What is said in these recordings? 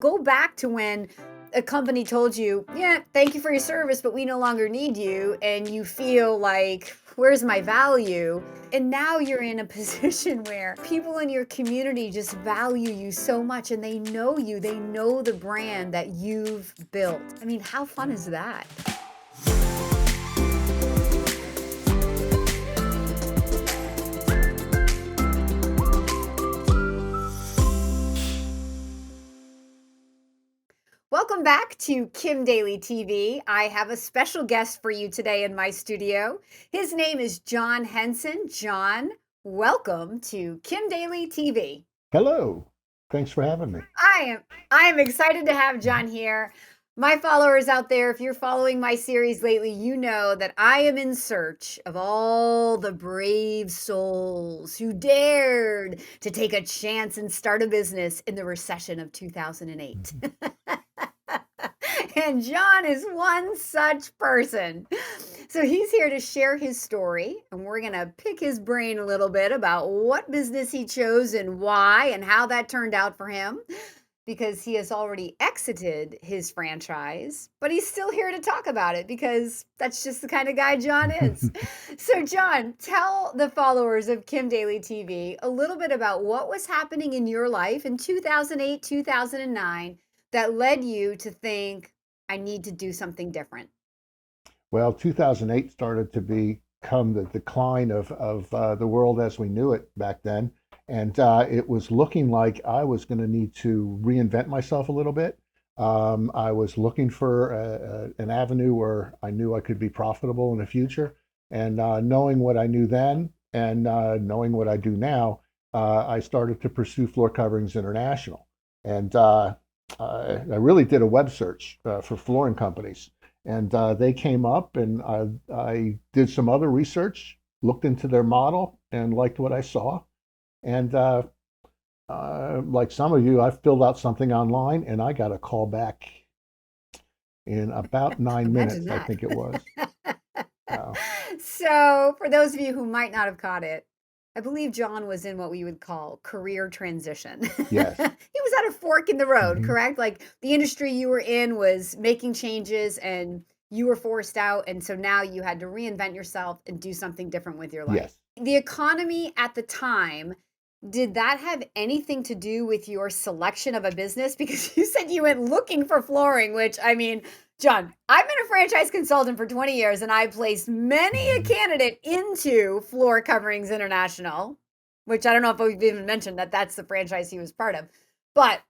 Go back to when a company told you, yeah, thank you for your service, but we no longer need you. And you feel like, where's my value? And now you're in a position where people in your community just value you so much and they know you, they know the brand that you've built. I mean, how fun is that? Welcome back to Kim Daily TV. I have a special guest for you today in my studio. His name is John Henson. John, welcome to Kim Daily TV. Hello. Thanks for having me. I am excited to have John here. My followers out there, if you're following my series lately, you know that I am in search of all the brave souls who dared to take a chance and start a business in the recession of 2008. And John is one such person. So he's here to share his story, and we're going to pick his brain a little bit about what business he chose and why and how that turned out for him, because he has already exited his franchise, but he's still here to talk about it because that's just the kind of guy John is. So, John, tell the followers of Kim Daily TV a little bit about what was happening in your life in 2008, 2009 that led you to think, I need to do something different. Well, 2008 started to become the decline of the world as we knew it back then. And it was looking like I was going to need to reinvent myself a little bit. I was looking for an avenue where I knew I could be profitable in the future. And knowing what I knew then and knowing what I do now, I started to pursue Floor Coverings International. And I really did a web search for flooring companies, and they came up, and I did some other research, looked into their model, and liked what I saw. And like some of you, I filled out something online, and I got a call back in about nine Imagine minutes, I that. think it was. Uh, So, for those of you who might not have caught it, I believe John was in what we would call career transition. He yes. was at a fork in the road, Hmm. correct? Like the industry you were in was making changes and you were forced out. And so now you had to reinvent yourself and do something different with your life. Yes. The economy at the time, did that have anything to do with your selection of a business? Because you said you went looking for flooring, which I mean, John, I've been a franchise consultant for 20 years and I placed many a Hmm. candidate into Floor Coverings International, which I don't know if we've even mentioned that that's the franchise he was part of. But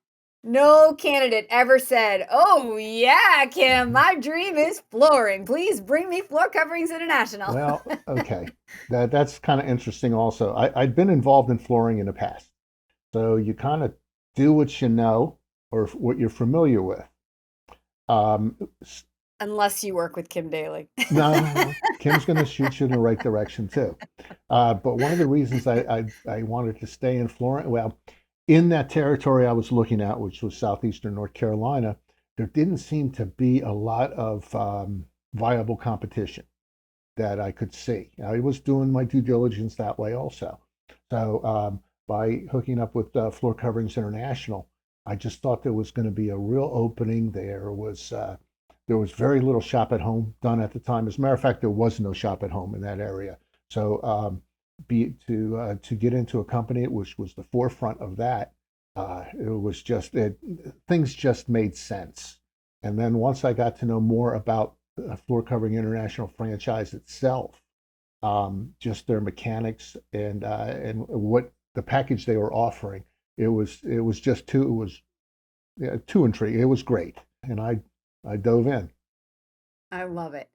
no candidate ever said, "Oh, yeah, Kim, Hmm. my dream is flooring. Please bring me Floor Coverings International." Well, okay. That's kind of interesting also. I'd been involved in flooring in the past. So you kind of do what you know or what you're familiar with. Um, Unless you work with Kim Daly. no, Kim's going to shoot you in the right direction too. But one of the reasons I wanted to stay in Florida, well, in that territory I was looking at, which was southeastern North Carolina, there didn't seem to be a lot of viable competition that I could see. I was doing my due diligence that way also. So by hooking up with Floor Coverings International, I just thought there was going to be a real opening. There was very little shop at home done at the time. As a matter of fact, there was no shop at home in that area. So be to get into a company which was the forefront of that, things just made sense. And then once I got to know more about Floor Covering International franchise itself, just their mechanics and what the package they were offering. It was just too it was yeah, too intriguing. It was great, and I dove in. I love it.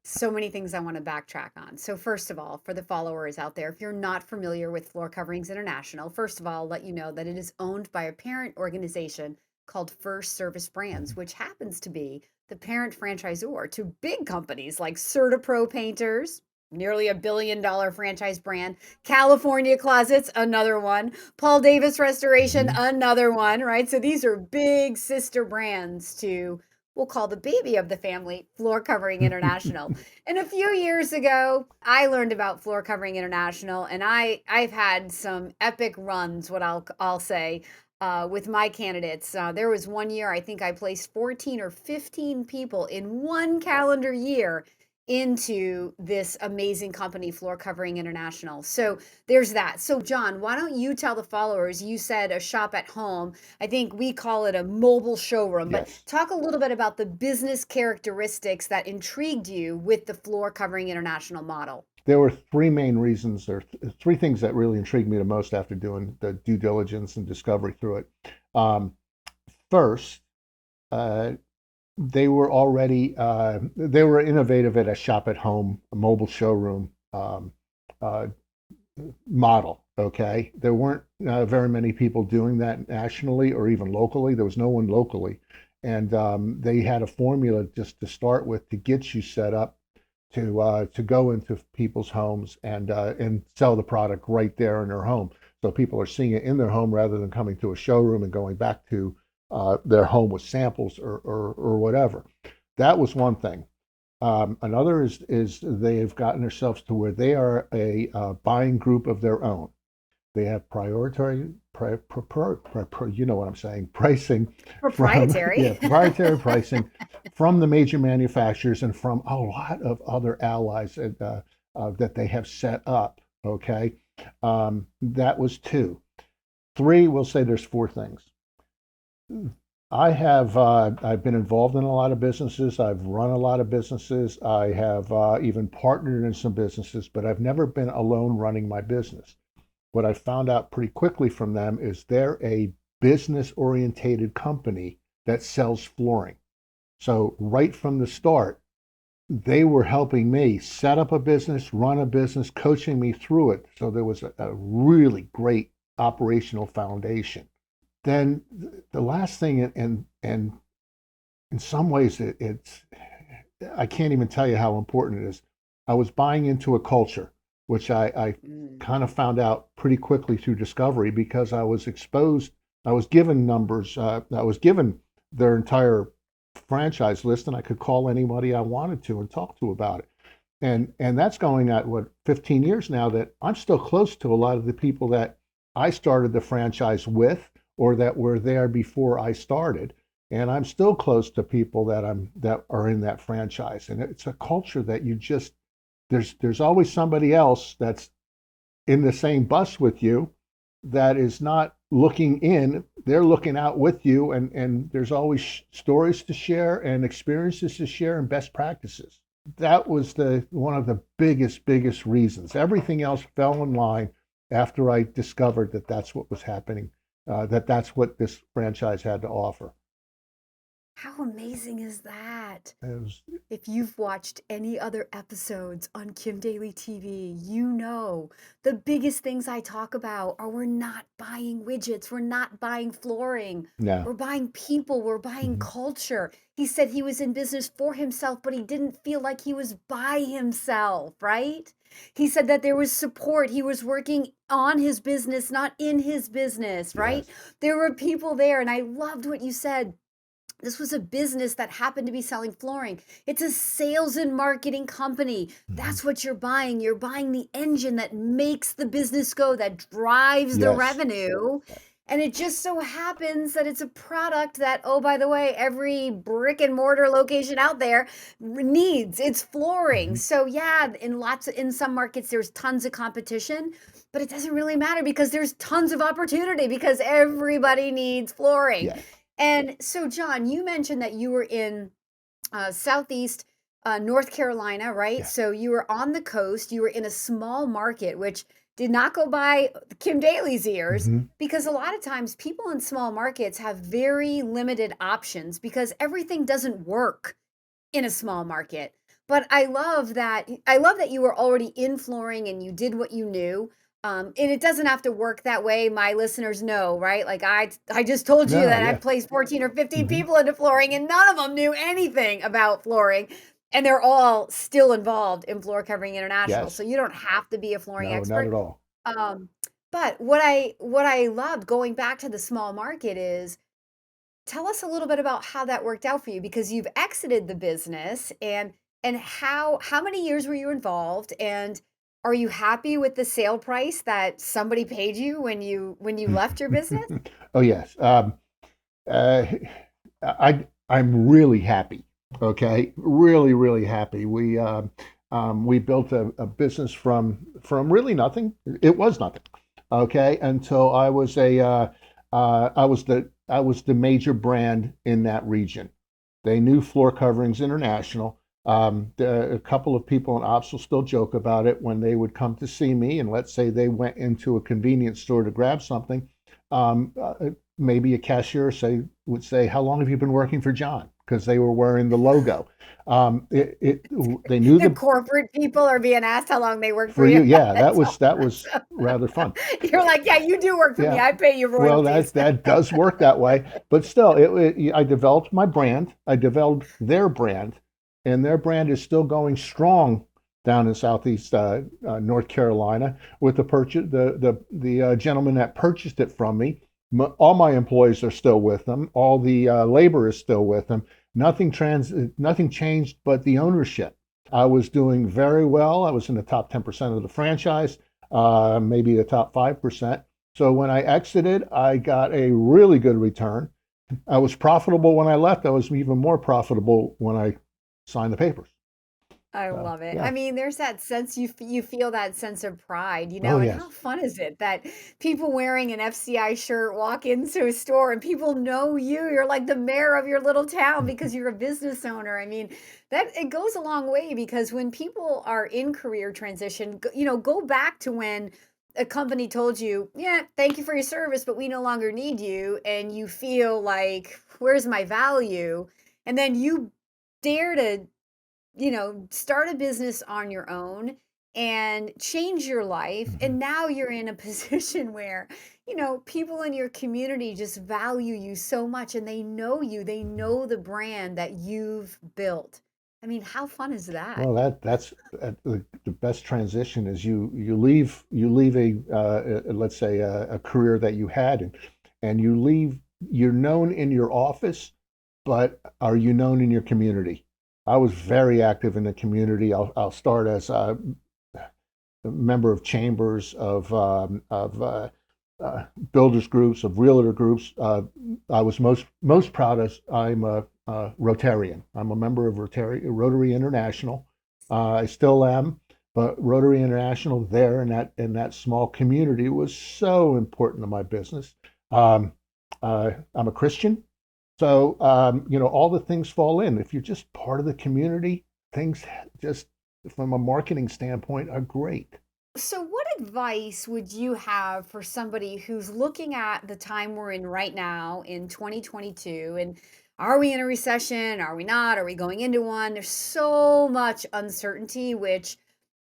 So many things I want to backtrack on. So, first of all, for the followers out there, if you're not familiar with Floor Coverings International, first of all, I'll let you know that it is owned by a parent organization called First Service Brands, Mhm. which happens to be the parent franchisor to big companies like CertaPro Painters, nearly $1 billion franchise brand, California Closets, another one, Paul Davis Restoration, Mhm. another one, right? So, these are big sister brands to we'll call the baby of the family Floor Covering International. And a few years ago, I learned about Floor Covering International, and I've had some epic runs. What I'll say, with my candidates. There was one year I think I placed 14 or 15 people in one calendar year into this amazing company, Floor Covering International. So there's that. So, John, why don't you tell the followers? You said a shop at home. I think we call it a mobile showroom, but Yes. talk a little bit about the business characteristics that intrigued you with the Floor Covering International model. There were three main reasons, or three things that really intrigued me the most after doing the due diligence and discovery through it. Um, First, uh, they were innovative at a shop at home, a mobile showroom uh, model. Okay, there weren't very many people doing that nationally or even locally. There was no one locally, and they had a formula just to start with to get you set up to go into people's homes and sell the product right there in their home. So people are seeing it in their home rather than coming to a showroom and going back to their home with samples or whatever. That was one thing. Another is they've gotten themselves to where they are a buying group of their own. They have priority, you know what I'm saying, pricing from, yeah, Proprietary. proprietary pricing from the major manufacturers and from a lot of other allies that they have set up. Okay. That was two. Three, we'll say there's four things. I've been involved in a lot of businesses. I've run a lot of businesses. I have even partnered in some businesses, but I've never been alone running my business. What I found out pretty quickly from them is they're a business orientated company that sells flooring. So right from the start, they were helping me set up a business, run a business, coaching me through it. So there was a really great operational foundation. Then the last thing, and in some ways it's I can't even tell you how important it is. I was buying into a culture, which I Mm. kind of found out pretty quickly through discovery because I was exposed. I was given numbers. I was given their entire franchise list, and I could call anybody I wanted to and talk to about it. And that's going at what 15 years now that I'm still close to a lot of the people that I started the franchise with or that were there before I started. And I'm still close to people that are in that franchise. And it's a culture that you just there's always somebody else that's in the same bus with you that is not looking in, they're looking out with you, and there's always stories to share and experiences to share and best practices. That was the one of the biggest reasons. Everything else fell in line after I discovered that that's what was happening, that's what this franchise had to offer. How amazing is that? It was, If you've watched any other episodes on Kim Daily TV, you know the biggest things I talk about are we're not buying widgets, we're not buying flooring, no. we're buying people, we're buying Mhm. culture. He said he was in business for himself, but he didn't feel like he was by himself, right? He said that there was support. He was working on his business, not in his business, right? Yes. There were people there, and I loved what you said. This was a business that happened to be selling flooring. It's a sales and marketing company. Mhm. That's what you're buying. You're buying the engine that makes the business go, that drives the Yes. revenue. And it just so happens that it's a product that, oh, by the way, every brick and mortar location out there needs. It's flooring. Mhm. So yeah, in some markets there's tons of competition, but it doesn't really matter because there's tons of opportunity because everybody needs flooring. Yes. And so, John, you mentioned that you were in Southeast North Carolina, right? Yeah. So you were on the coast, you were in a small market, which did not go by Kim Daly's ears Mhm. because a lot of times people in small markets have very limited options because everything doesn't work in a small market. But I love that you were already in flooring and you did what you knew. And it doesn't have to work that way. My listeners know, right? Like I just told you No, that yeah. I've placed 14 or 15 Mhm. people into flooring and none of them knew anything about flooring. And they're all still involved in Floor Covering International. So Yes. you don't have to be a flooring No, not expert. at all. Um, but what I loved going back to the small market is tell us a little bit about how that worked out for you because you've exited the business and how many years were you involved and are you happy with the sale price that somebody paid you when you left your business? Oh yes. Uh, I'm really happy. Okay, really, really happy. We built a business from really nothing. It was nothing. Okay, until I was the major brand in that region. They knew Floor Coverings International. A couple of in ops will still joke about it when they would come to see me, and let's say they went into a convenience store to grab something. Um, uh, Maybe a cashier would say, "How long have you been working for John?" Because they were wearing the logo. They knew The the corporate people are being asked how long they work for for you. you. Yeah, That's that was awesome. rather fun. You're like, "Yeah, you do work for me. Yeah. I pay you Well, royalties." that does work that way, but still, I developed my brand. I developed their brand, and their brand is still going strong down in Southeast North Carolina with the purchase. The gentleman that purchased it from me. All my employees are still with them. All the labor is still with them. Nothing changed, but the ownership. I was doing very well. I was in the top 10% of the franchise, maybe the top 5%. So when I exited, I got a really good return. I was profitable when I left. I was even more profitable when I signed the papers. I So love it. yeah. I mean, there's that sense you feel that sense of pride, Oh and how yes. fun is it that people wearing an FCI shirt walk into a store and people know you. You're like the mayor of your little town because you're a business owner. I mean, that it goes a long way because when people are in career transition, go back to when a company told you, "Yeah, thank you for your service, but we no longer need you," and you feel like, "Where's my value?" And then you dare to start a business on your own and change your life. Mhm. And now you're in a position where, people in your community just value you so much and they know you, they Mhm. know the brand that you've built. I mean, how fun is that? Well, that's the best transition is you leave let's say a career that you had and you leave you're known in your office, but are you known in your community? I was very active in the community. I'll start as a member of chambers of builders groups, of realtor groups. I was most proud as I'm a Rotarian. I'm a member of Rotary International. I still am, but Rotary International there in that small community was so important to my business. Um, I'm a Christian, so all the things fall in. If you're just part of the community, things just from a marketing standpoint are great. So, what advice would you have for somebody who's looking at the time we're in right now in 2022? And are we in a recession? Are we not? Are we going into one? There's so much uncertainty, which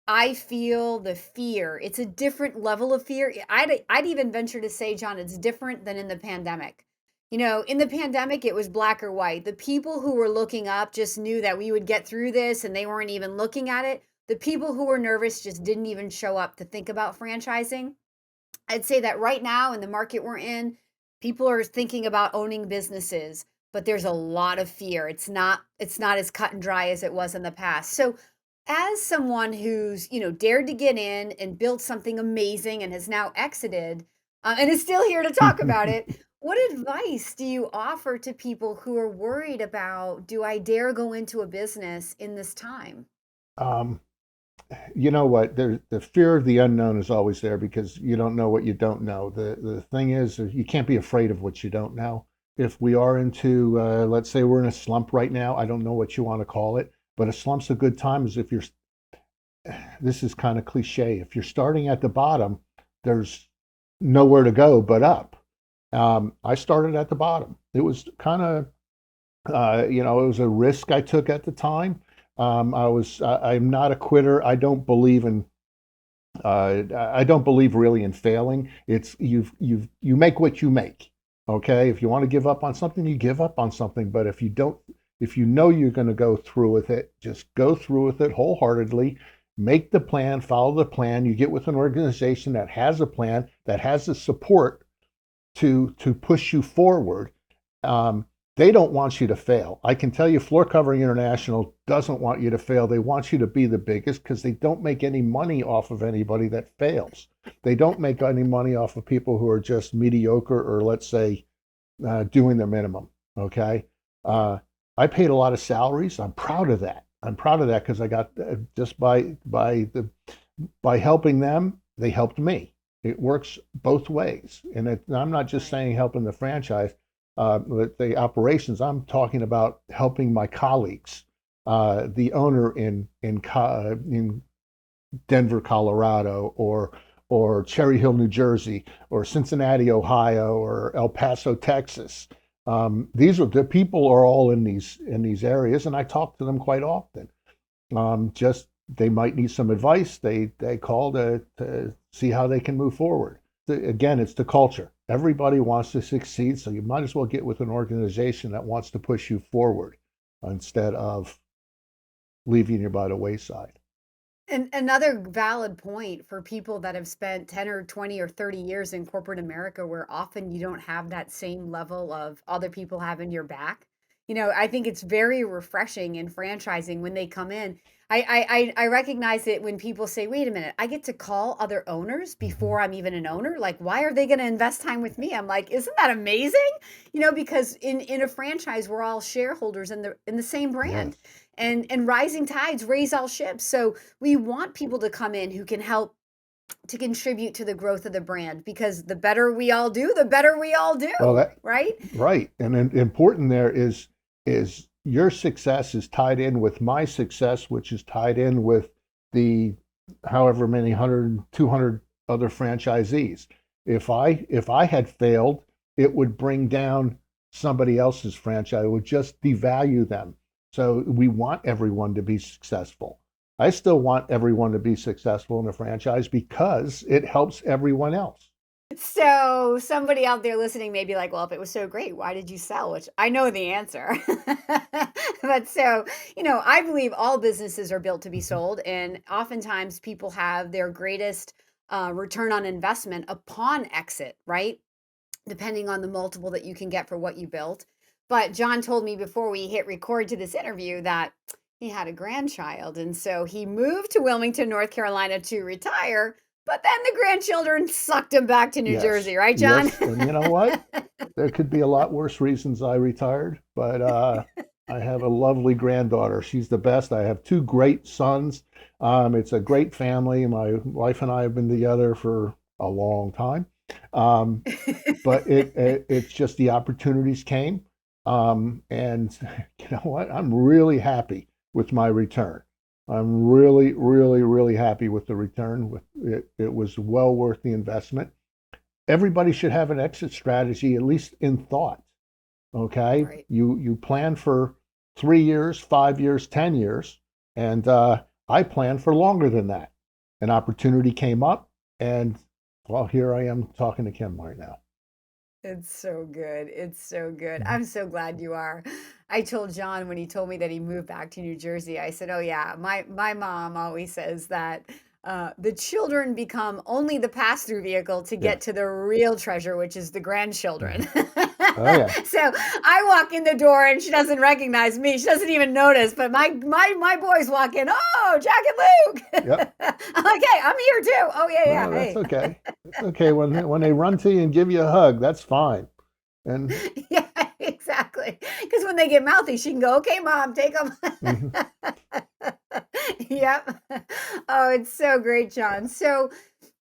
I feel the fear. It's a different level of fear. I'd even venture to say, John, it's different than in the pandemic. In the pandemic, it was black or white. The people who were looking up just knew that we would get through this and they weren't even looking at it. The people who were nervous just didn't even show up to think about franchising. I'd say that right now in the market we're in, people are thinking about owning businesses, but there's a lot of fear. It's not as cut and dry as it was in the past. So as someone who's, dared to get in and built something amazing and has now exited and is still here to talk about it, what advice do you offer to people who are worried about, do I dare go into a business in this time? um, you know what? The fear of the unknown is always there because you don't know what you don't know. The thing is, you can't be afraid of what you don't know. If we are into, let's say we're in a slump right now, I don't know what you want to call it, but a slump's a good time. Is if you're, this is kind of cliche. If you're starting at the bottom, there's nowhere to go but up. I started at the bottom. It was kind of it was a risk I took at the time. I'm not a quitter. I don't believe really in failing. It's you make what you make. Okay, if you want to give up on something, you give up on something. But if you don't, if you know you're going to go through with it, just go through with it wholeheartedly. Make the plan, follow the plan. You get with an organization that has a plan, that has the support to push you forward. They don't want you to fail. I can tell you, Floor Covering International doesn't want you to fail. They want you to be the biggest because they don't make any money off of anybody that fails. They don't make any money off of people who are just mediocre or, let's say, doing their minimum. Okay. Uh, I paid a lot of salaries. I'm proud of that. I'm proud of that because I got just by helping them, they helped me. It works both ways, and I'm not just Right. saying helping the franchise, the operations. I'm talking about helping my colleagues, the owner in Denver, Colorado, or Cherry Hill, New Jersey, or Cincinnati, Ohio, or El Paso, Texas. These are the people are all in these areas, and I talk to them quite often. Just they might need some advice. They call to see how they can move forward. Again, it's the culture. Everybody wants to succeed, so you might as well get with an organization that wants to push you forward instead of leaving you by the wayside. And another valid point for people that have spent 10 or 20 or 30 years in corporate America, where often you don't have that same level of other people having your back. I think it's very refreshing in franchising when they come in. I recognize it when people say, wait a minute, I get to call other owners Mm-hmm. before I'm even an owner. Like, why are they going to invest time with me? I'm like, isn't that amazing? Because in a franchise, we're all shareholders in the same brand. Yes. And rising tides raise all ships. So we want people to come in who can help to contribute to the growth of the brand because the better we all do, the better we all Well, do, that right? right, and important there is your success is tied in with my success, which is tied in with the however many 100, 200 other franchisees. If I had failed, it would bring down somebody else's franchise. It would just devalue them. So we want everyone to be successful. I still want everyone to be successful in the franchise because it helps everyone else. So somebody out there listening may be like, well, if it was so great, why did you sell? Which I know the answer. But I believe all businesses are built to be Mhm. sold. And oftentimes people have their greatest return on investment upon exit, right? Depending on the multiple that you can get for what you built. But John told me before we hit record to this interview that he had a grandchild. And so he moved to Wilmington, North Carolina to retire. But then the grandchildren sucked him back to New Yes, Jersey, right, John? yes, and you know what? There could be a lot worse reasons I retired, but I have a lovely granddaughter. She's the best. I have two great sons. It's a great family. My wife and I have been together for a long time, um, but it's just the opportunities came, and you know what? I'm really happy with my return. I'm really, really, really happy with the return. With it, it was well worth the investment. Everybody should have an exit strategy, at least in thought. Okay, Right. you plan for 3 years, 5 years, 10 years, and I planned for longer than that. An opportunity came up, and well, here I am talking to Kim right now. It's so good. It's so good. Mhm. I'm so glad you are. I told John when he told me that he moved back to New Jersey, I said, "Oh yeah, my mom always says that the children become only the pass-through vehicle to get Yes. to the real treasure, which is the grandchildren." Mhm. Oh yeah. So I walk in the door and she doesn't recognize me. She doesn't even notice. But my boys walk in. Oh, Jack and Yep. Luke. I'm like, hey, I'm here too. Oh yeah, yeah. No, that's Hey. okay. It's okay when they run to you and give you a hug. That's fine. And Yeah, exactly. Because when they get mouthy, she can go, "Okay, mom, take them." mhm. Yep. Oh, it's so great, John. So,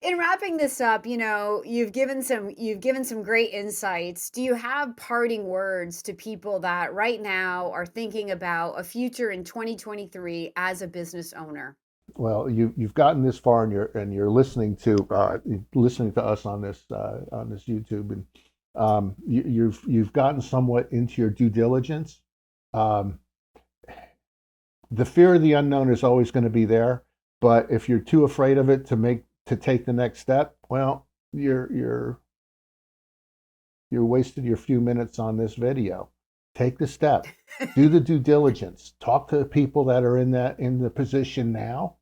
in wrapping this up, you've given some great insights. Do you have parting words to people that right now are thinking about a future in 2023 as a business owner? Well, you've gotten this far, and you're listening to us on this YouTube, and you've gotten somewhat into your due diligence. Um, the fear of the unknown is always going to be there, but if you're too afraid of it to take the next step, well, you're wasted your few minutes on this video. Take the step, do the due diligence, talk to the people that are in the position now.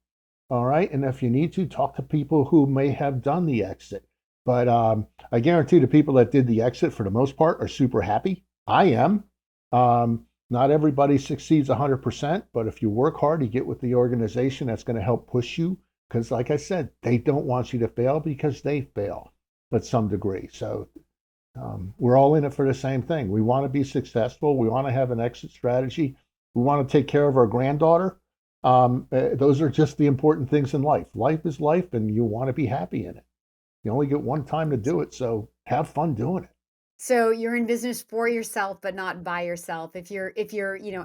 All right. And if you need to, talk to people who may have done the exit. But I guarantee the people that did the exit, for the most part, are super happy. I am. Not everybody succeeds 100%, but if you work hard, you get with the organization that's going to help push you. Because, like I said, they don't want you to fail because they fail at some degree. So we're all in it for the same thing. We want to be successful. We want to have an exit strategy. We want to take care of our granddaughter. Those are just the important things in life. Life is life, and you want to be happy in it. You only get one time to do it, so have fun doing it. So you're in business for yourself, but not by yourself. If you're, at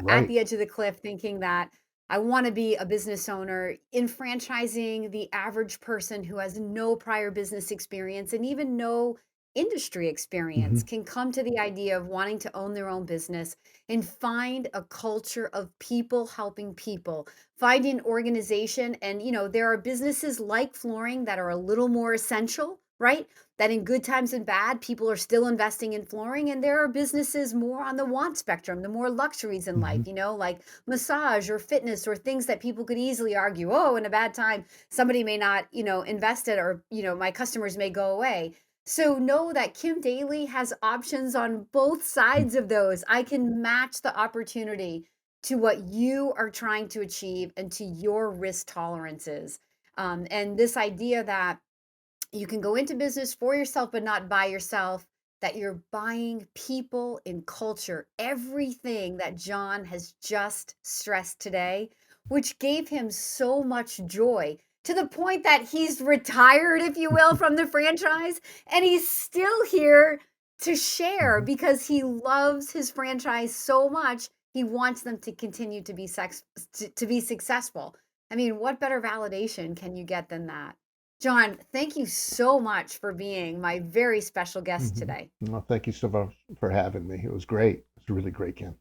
Right. the edge of the cliff thinking that I want to be a business owner in franchising, the average person who has no prior business experience and even no industry experience Hmm. can come to the idea of wanting to own their own business and find a culture of people helping people, find an organization. And, there are businesses like flooring that are a little more essential, right? That in good times and bad, people are still investing in flooring. And there are businesses more on the want spectrum, the more luxuries in life, Hmm. like massage or fitness or things that people could easily argue, oh, in a bad time, somebody may not, invest it or, my customers may go away. So know that Kim Daly has options on both sides of those. I can match the opportunity to what you are trying to achieve and to your risk tolerances. And this idea that you can go into business for yourself, but not by yourself, that you're buying people in culture, everything that John has just stressed today, which gave him so much joy to the point that he's retired, if you will, from the franchise. And he's still here to share Hmm. because he loves his franchise so much. He wants them to continue to be to be successful. I mean, what better validation can you get than that? John, thank you so much for being my very special guest Hmm. today. Well, thank you so much for having me. It was great. It's really great, Ken.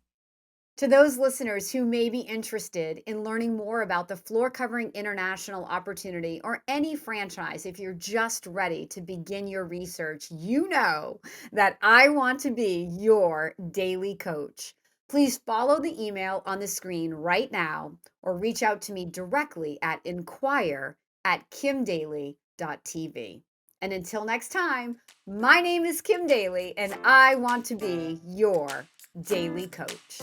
To those listeners who may be interested in learning more about the Floor Covering International opportunity or any franchise, if you're just ready to begin your research, you know that I want to be your daily coach. Please follow the email on the screen right now or reach out to me directly at inquire@kimdaly.tv. And until next time, my name is Kim Daly and I want to be your daily coach.